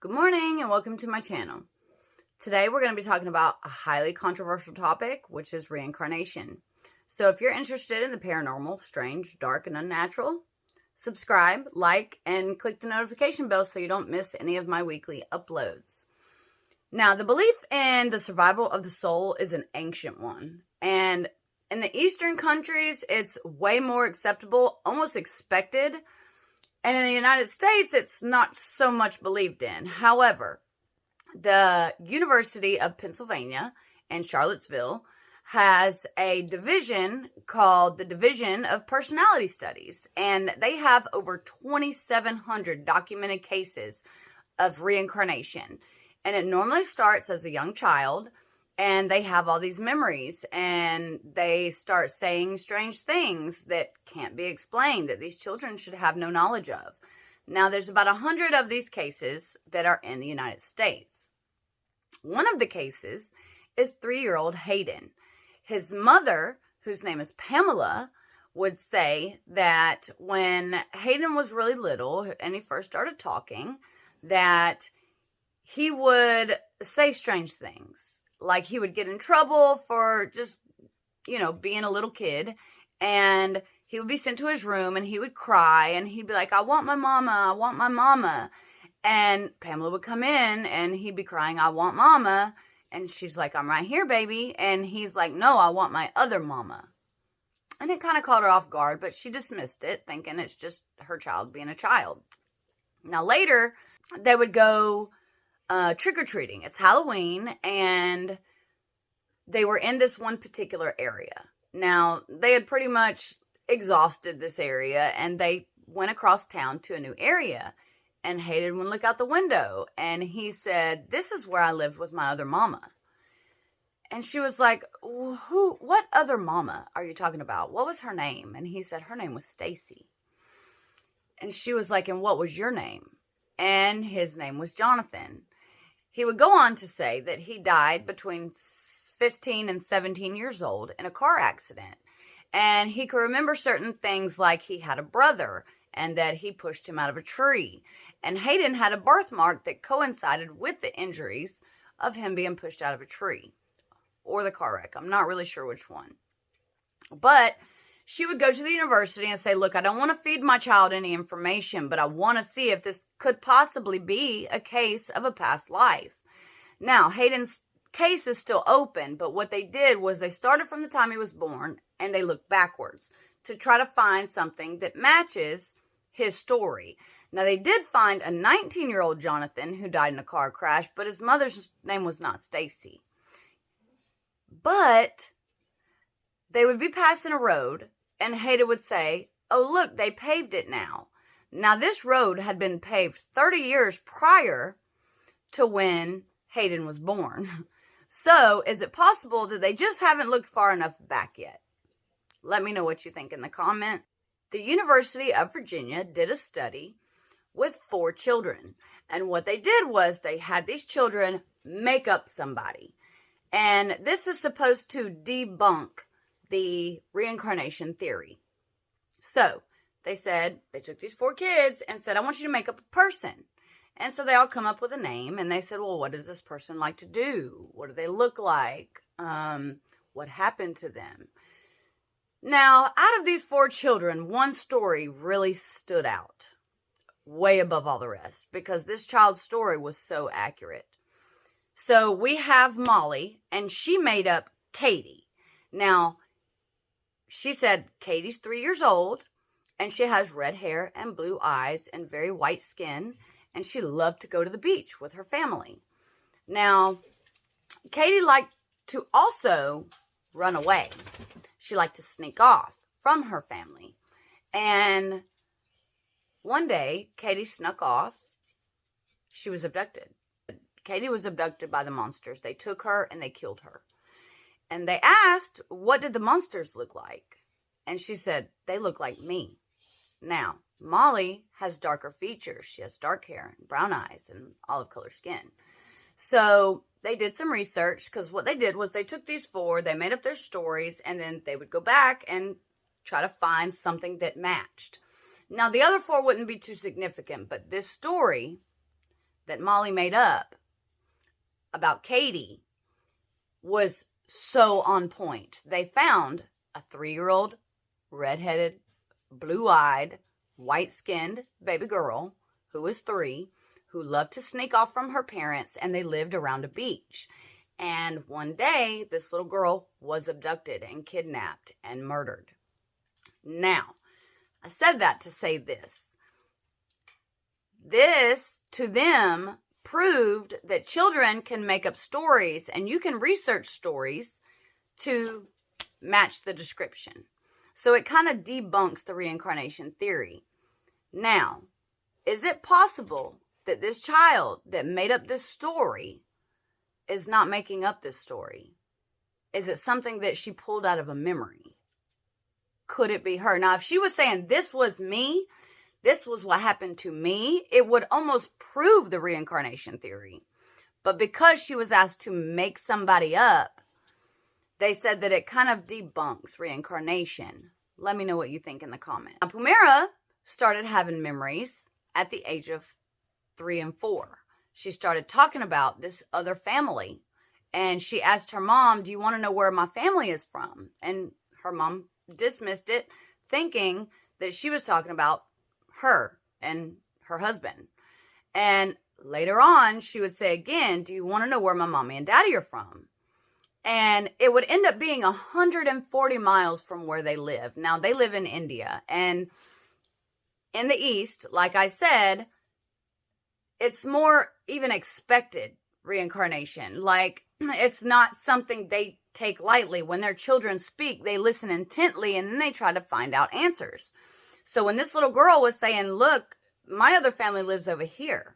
Good morning and welcome to my channel. Today we're going to be talking about a highly controversial topic, which is reincarnation. So if you're interested in the paranormal, strange, dark, and unnatural, subscribe, like, and click the notification bell so you don't miss any of my weekly uploads. Now, the belief in the survival of the soul is an ancient one. And in the Eastern countries, it's way more acceptable, almost expected. And in the United States, it's not so much believed in. However, the University of Pennsylvania in Charlottesville has a division called the Division of Personality Studies. And they have over 2,700 documented cases of reincarnation. And it normally starts as a young child. And they have all these memories, and they start saying strange things that can't be explained, that these children should have no knowledge of. Now, there's about 100 of these cases that are in the United States. One of the cases is 3-year-old Hayden. His mother, whose name is Pamela, would say that when Hayden was really little and he first started talking, that he would say strange things. Like he would get in trouble for just, being a little kid. And he would be sent to his room and he would cry. And he'd be like, I want my mama. I want my mama. And Pamela would come in and he'd be crying, I want mama. And she's like, I'm right here, baby. And he's like, no, I want my other mama. And it kind of caught her off guard, but she dismissed it, thinking it's just her child being a child. Now later, they would go trick-or-treating. It's Halloween, and they were in this one particular area. Now, they had pretty much exhausted this area, and they went across town to a new area. And Hayden would look out the window, and he said, this is where I lived with my other mama. And she was like, what other mama are you talking about? What was her name? And he said, her name was Stacy. And she was like, and what was your name? And his name was Jonathan. He would go on to say that he died between 15 and 17 years old in a car accident. And he could remember certain things like he had a brother and that he pushed him out of a tree. And Hayden had a birthmark that coincided with the injuries of him being pushed out of a tree or the car wreck. I'm not really sure which one. But she would go to the university and say, look, I don't want to feed my child any information, but I want to see if this could possibly be a case of a past life. Now, Hayden's case is still open, but what they did was they started from the time he was born and they looked backwards to try to find something that matches his story. Now, they did find a 19-year-old Jonathan who died in a car crash, but his mother's name was not Stacy. But they would be passing a road, and Hayden would say, oh, look, they paved it now. Now, this road had been paved 30 years prior to when Hayden was born. So, is it possible that they just haven't looked far enough back yet? Let me know what you think in the comment. The University of Virginia did a study with 4 children. And what they did was they had these children make up somebody. And this is supposed to debunk the reincarnation theory. So they said, they took these 4 kids and said, I want you to make up a person. And so they all come up with a name and they said, well, what does this person like to do? What do they look like? What happened to them? Now, out of these 4 children, one story really stood out way above all the rest because this child's story was so accurate. So we have Molly and she made up Katie. Now, she said Katie's 3 years old, and she has red hair and blue eyes and very white skin, and she loved to go to the beach with her family. Now, Katie liked to also run away. She liked to sneak off from her family. And one day, Katie snuck off. She was abducted. Katie was abducted by the monsters. They took her and they killed her. And they asked, what did the monsters look like? And she said, they look like me. Now, Molly has darker features. She has dark hair and brown eyes and olive color skin. So they did some research because what they did was they took these 4, they made up their stories, and then they would go back and try to find something that matched. Now, the other 4 wouldn't be too significant, but this story that Molly made up about Katie was so on point. They found a 3-year-old, redheaded, blue-eyed, white-skinned baby girl who was 3, who loved to sneak off from her parents, and they lived around a beach. And one day, this little girl was abducted and kidnapped and murdered. Now, I said that to say this. This, to them, proved that children can make up stories, and you can research stories to match the description. So it kind of debunks the reincarnation theory. Now, is it possible that this child that made up this story is not making up this story? Is it something that she pulled out of a memory? Could it be her? Now, if she was saying, this was me, this was what happened to me, it would almost prove the reincarnation theory. But because she was asked to make somebody up, they said that it kind of debunks reincarnation. Let me know what you think in the comments. Now, Pumera started having memories at the age of 3 and 4. She started talking about this other family. And she asked her mom, do you want to know where my family is from? And her mom dismissed it, thinking that she was talking about her and her husband. And later on, she would say again, do you want to know where my mommy and daddy are from? And it would end up being 140 miles from where they live. Now, they live in India. And in the East, like I said, it's more even expected reincarnation. Like, it's not something they take lightly. When their children speak, they listen intently, and then they try to find out answers. So when this little girl was saying, look, my other family lives over here,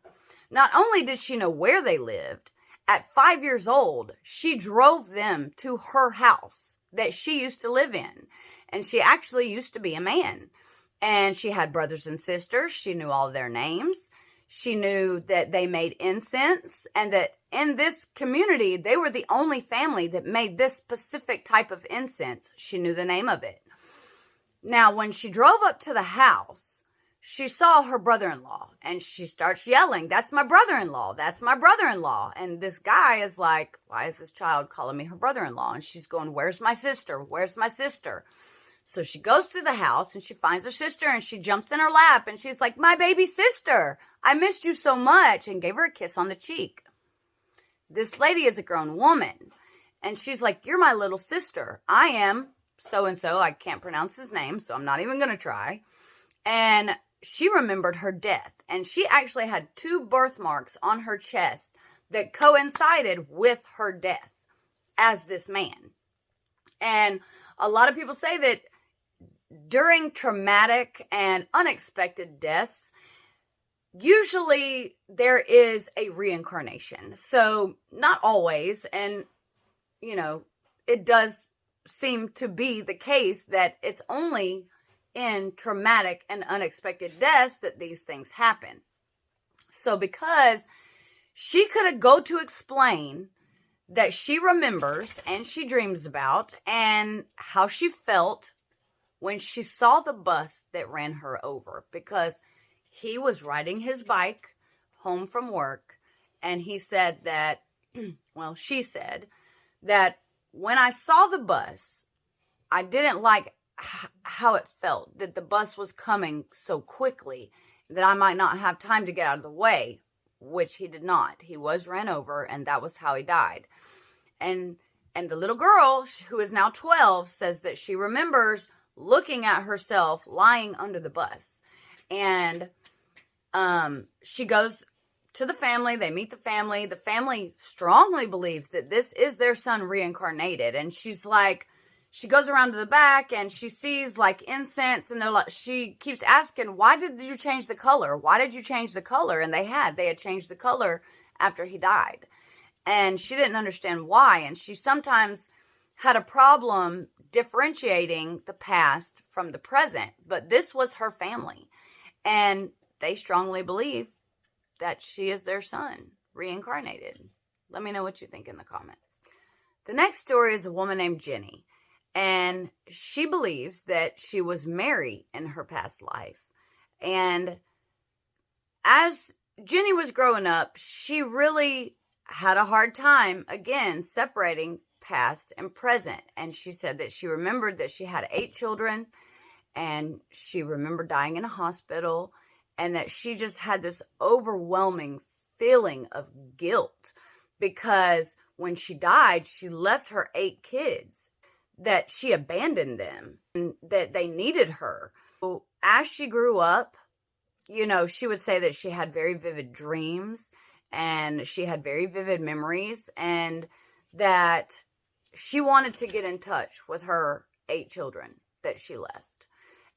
not only did she know where they lived, at 5 years old, she drove them to her house that she used to live in. And she actually used to be a man. And she had brothers and sisters. She knew all of their names. She knew that they made incense, and that in this community, they were the only family that made this specific type of incense. She knew the name of it. Now, when she drove up to the house, she saw her brother-in-law, and she starts yelling, that's my brother-in-law, that's my brother-in-law. And this guy is like, why is this child calling me her brother-in-law? And she's going, where's my sister? Where's my sister? So she goes through the house, and she finds her sister, and she jumps in her lap, and she's like, my baby sister, I missed you so much, and gave her a kiss on the cheek. This lady is a grown woman, and she's like, you're my little sister. I am so-and-so. I can't pronounce his name, so I'm not even going to try. And she remembered her death, and she actually had 2 birthmarks on her chest that coincided with her death as this man. And a lot of people say that during traumatic and unexpected deaths, usually there is a reincarnation. So not always, and it does seem to be the case that it's only in traumatic and unexpected deaths that these things happen. So because she could go to explain that she remembers and she dreams about, and how she felt when she saw the bus that ran her over, because he was riding his bike home from work, and he said that, well, she said that when I saw the bus, I didn't like how it felt, that the bus was coming so quickly that I might not have time to get out of the way, which he did not. He was ran over, and that was how he died. And the little girl, who is now 12, says that she remembers looking at herself lying under the bus. And she goes to the family. They meet the family. The family strongly believes that this is their son reincarnated. And she's like, she goes around to the back, and she sees like incense, and they're like, she keeps asking, why did you change the color? Why did you change the color? And they had changed the color after he died. And she didn't understand why. And she sometimes had a problem differentiating the past from the present. But this was her family. And they strongly believe that she is their son, reincarnated. Let me know what you think in the comments. The next story is a woman named Jenny. And she believes that she was Mary in her past life. And as Jenny was growing up, she really had a hard time, again, separating past and present. And she said that she remembered that she had 8 children, and she remembered dying in a hospital, and that she just had this overwhelming feeling of guilt because when she died, she left her 8 kids, that she abandoned them, and that they needed her. So as she grew up, you know, she would say that she had very vivid dreams and she had very vivid memories, and that she wanted to get in touch with her 8 children that she left.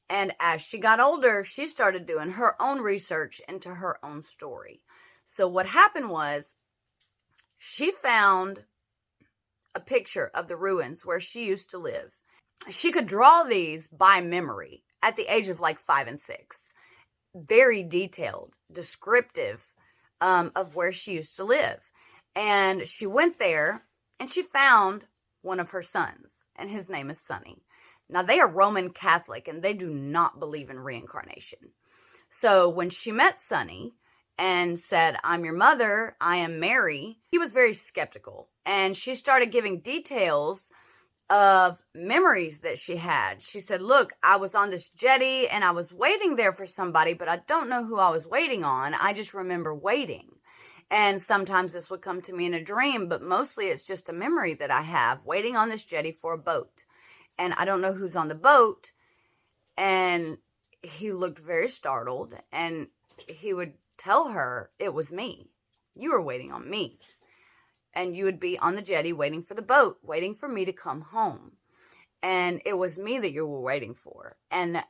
And as she got older, she started doing her own research into her own story. So what happened was, she found a picture of the ruins where she used to live. She could draw these by memory at the age of like 5 and 6. Very detailed, descriptive of where she used to live. And she went there and she found one of her sons, and his name is Sonny. Now, they are Roman Catholic and they do not believe in reincarnation. So when she met Sonny and said, "I'm your mother, I am Mary," he was very skeptical. And she started giving details of memories that she had. She said, "Look, I was on this jetty and I was waiting there for somebody, but I don't know who I was waiting on. I just remember waiting. And sometimes this would come to me in a dream, but mostly it's just a memory that I have, waiting on this jetty for a boat. And I don't know who's on the boat." And he looked very startled, and he would tell her, "It was me. You were waiting on me. And you would be on the jetty waiting for the boat, waiting for me to come home. And it was me that you were waiting for." And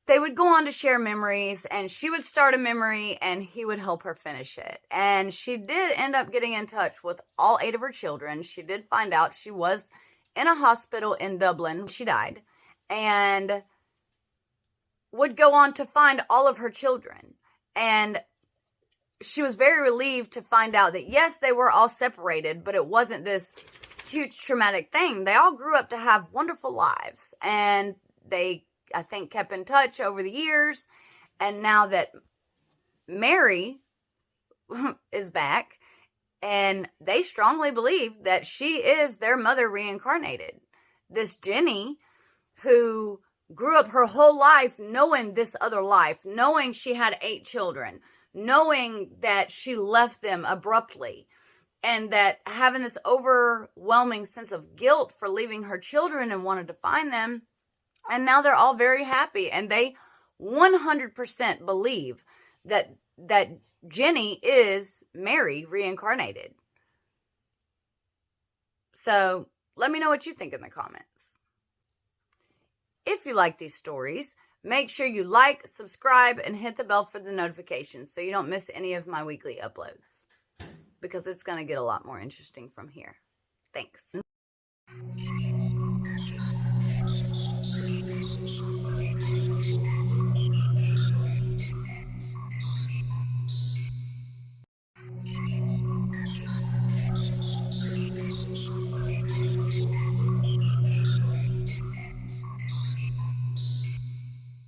they would go on to share memories, and she would start a memory and he would help her finish it. And she did end up getting in touch with all 8 of her children. She did find out she was in a hospital in Dublin. She died, and would go on to find all of her children. And she was very relieved to find out that, yes, they were all separated, but it wasn't this huge traumatic thing. They all grew up to have wonderful lives, and they, I think, kept in touch over the years. And now that Mary is back, and they strongly believe that she is their mother reincarnated. This Jenny, who grew up her whole life knowing this other life, knowing she had 8 children, knowing that she left them abruptly, and that having this overwhelming sense of guilt for leaving her children and wanted to find them. And now they're all very happy, and they 100% believe that Jenny is Mary reincarnated. So let me know what you think in the comments. If you like these stories, make sure you like, subscribe, and hit the bell for the notifications so you don't miss any of my weekly uploads, because it's going to get a lot more interesting from here. Thanks.